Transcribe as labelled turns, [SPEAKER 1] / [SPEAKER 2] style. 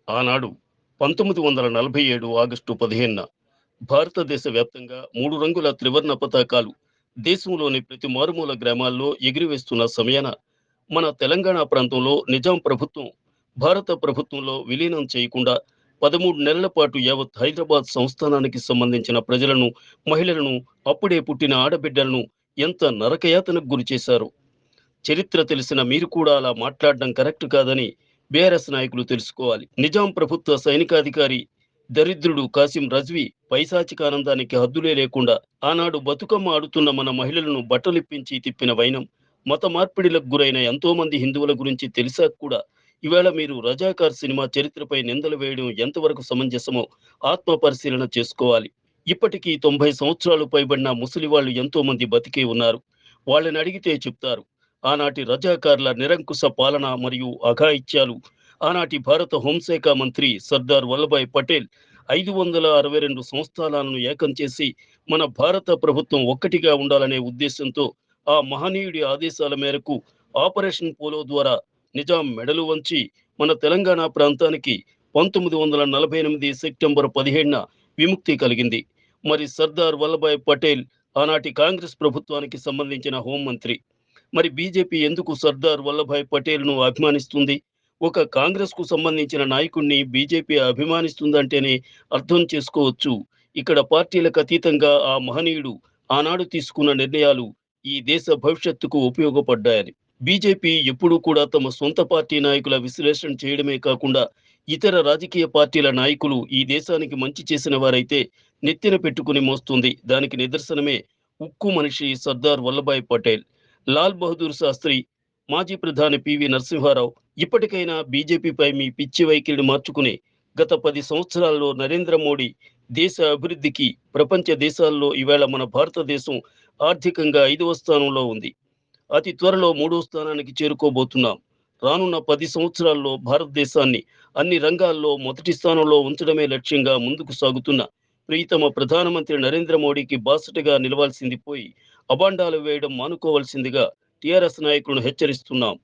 [SPEAKER 1] ఆనాడు 1947 ఆగస్టు 15న భారతదేశ వ్యాప్తంగా 3 రంగుల త్రివర్ణ పతాకాలు దేశంలోని ప్రతి మారుమూల గ్రామాల్లో ఎగురవేస్తున్న సమయాన మన తెలంగాణ ప్రాంతంలో నిజాం ప్రభుత్వం భారత ప్రభుత్వంలో విలీనం చేయకుండా 13 నెలల పాటు యావత్ హైదరాబాద్ సంస్థానానికి సంబంధించిన ప్రజలను, మహిళలను, అప్పుడే పుట్టిన ఆడబిడ్డలను ఎంత నరకయాతనకు గురిచేశారో చరిత్ర తెలిసిన మీరు కూడా అలా మాట్లాడడం కరెక్ట్ కాదని బీఆర్ఎస్ నాయకులు తెలుసుకోవాలి. నిజాం ప్రభుత్వ సైనికాధికారి దరిద్రుడు కాసిం రజ్వీ పైశాచిక ఆనందానికి హద్దులే లేకుండా ఆనాడు బతుకమ్మ ఆడుతున్న మన మహిళలను బట్టలిప్పించి తిప్పిన వైనం, మత మార్పిడిలకు గురైన ఎంతో మంది హిందువుల గురించి తెలిసాక కూడా ఇవాళ మీరు రజాకార్ సినిమా చరిత్రపై నిందలు వేయడం ఎంతవరకు సమంజసమో ఆత్మ పరిశీలన చేసుకోవాలి. ఇప్పటికీ 90 సంవత్సరాలు పైబడిన ముసలి వాళ్ళు ఎంతో మంది బతికే ఉన్నారు. వాళ్ళని అడిగితే చెప్తారు. ఆనాటి రజాకార్ల నిరంకుశ పాలన మరియు అఘాయిత్యాలు ఆనాటి భారత హోంశాఖ మంత్రి సర్దార్ వల్లభాయ్ పటేల్ 562 సంస్థానాలను ఏకం చేసి మన భారత ప్రభుత్వం ఒక్కటిగా ఉండాలనే ఉద్దేశంతో ఆ మహనీయుడి ఆదేశాల మేరకు ఆపరేషన్ పోలో ద్వారా నిజాం మెడలు వంచి మన తెలంగాణ ప్రాంతానికి 1948 సెప్టెంబర్ 17న విముక్తి కలిగింది. మరి సర్దార్ వల్లభాయ్ పటేల్ ఆనాటి కాంగ్రెస్ ప్రభుత్వానికి సంబంధించిన హోంమంత్రి. మరి బీజేపీ ఎందుకు సర్దార్ వల్లభాయ్ పటేల్‌ను అభిమానిస్తుంది? ఒక కాంగ్రెస్‌కు సంబంధించిన నాయకుడిని బీజేపీ అభిమానిస్తుందంటేనే అర్థం చేసుకోవచ్చు. ఇక్కడ పార్టీలకు అతీతంగా ఆ మహనీయుడు ఆనాడు తీసుకున్న నిర్ణయాలు ఈ దేశ భవిష్యత్తుకు ఉపయోగపడ్డాయని. బీజేపీ ఎప్పుడూ కూడా తమ సొంత పార్టీ నాయకుల విశ్లేషణ చేయడమే కాకుండా ఇతర రాజకీయ పార్టీల నాయకులు ఈ దేశానికి మంచి చేసిన వారైతే నెత్తిన పెట్టుకుని మోస్తుంది. దానికి నిదర్శనమే ఉక్కు మనిషి సర్దార్ వల్లభాయ్ పటేల్. లాల్ బహదూర్ శాస్త్రి, మాజీ ప్రధాని పివి నరసింహారావు ఇప్పటికైనా బీజేపీపై మీ పిచ్చి వైఖరిని మార్చుకుని గత 10 సంవత్సరాల్లో నరేంద్ర మోడీ దేశ అభివృద్ధికి ప్రపంచ దేశాల్లో ఈవేళ మన భారతదేశం ఆర్థికంగా 5వ స్థానంలో ఉంది. అతి త్వరలో 3వ స్థానానికి చేరుకోబోతున్నాం. రానున్న 10 సంవత్సరాల్లో భారతదేశాన్ని అన్ని రంగాల్లో మొదటి స్థానంలో ఉంచడమే లక్ష్యంగా ముందుకు సాగుతున్న ప్రియతమ ప్రధానమంత్రి నరేంద్ర మోడీకి బాసటగా నిలవాల్సింది పోయి అబాండాలు వేయడం మానుకోవాల్సిందిగా టీఆర్ఎస్ నాయకులను హెచ్చరిస్తున్నాం.